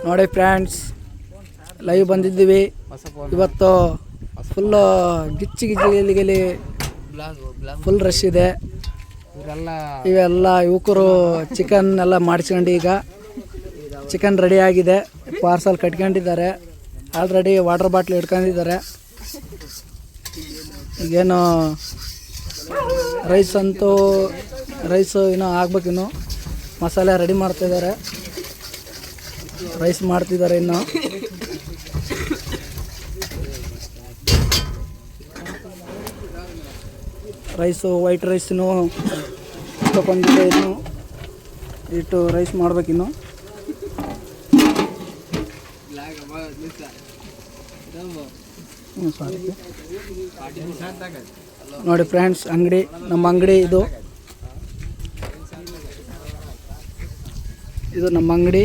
ನೋಡಿ friends, live ಬಂದಿದ್ದೀವಿ ಇವತ್ತು. ಫುಲ್ಲು ಗಿಲ್ಲಿ ಫುಲ್ ರಶ್ ಇದೆ. ಇವೆಲ್ಲ ಯುವಕರು ಚಿಕನ್ ಎಲ್ಲ ಮಾಡಿಸ್ಕೊಂಡು ಈಗ ಚಿಕನ್ ರೆಡಿ ಆಗಿದೆ. ಪಾರ್ಸಲ್ ಕಟ್ಕೊಂಡಿದ್ದಾರೆ. ಆಲ್ರೆಡಿ ವಾಟರ್ ಬಾಟ್ಲ್ ಇಟ್ಕೊಂಡಿದ್ದಾರೆ. ಈಗೇನು ರೈಸ್ ಇನ್ನೂ ಆಗ್ಬೇಕಿನ್ನು. ಮಸಾಲೆ ರೆಡಿ ಮಾಡ್ತಿದ್ದಾರೆ. ರೈಸ್ ಮಾಡ್ತಿದ್ದಾರೆ ಇನ್ನು. ವೈಟ್ ರೈಸ್ನು ತಗೊಂಡಿದೆ. ಇನ್ನು ಇಟ್ಟು ರೈಸ್ ಮಾಡ್ಬೇಕಿನ್ನು. ನೋಡಿ ಫ್ರೆಂಡ್ಸ್, ನಮ್ಮ ಅಂಗಡಿ ಇದು ನಮ್ಮ ಅಂಗಡಿ.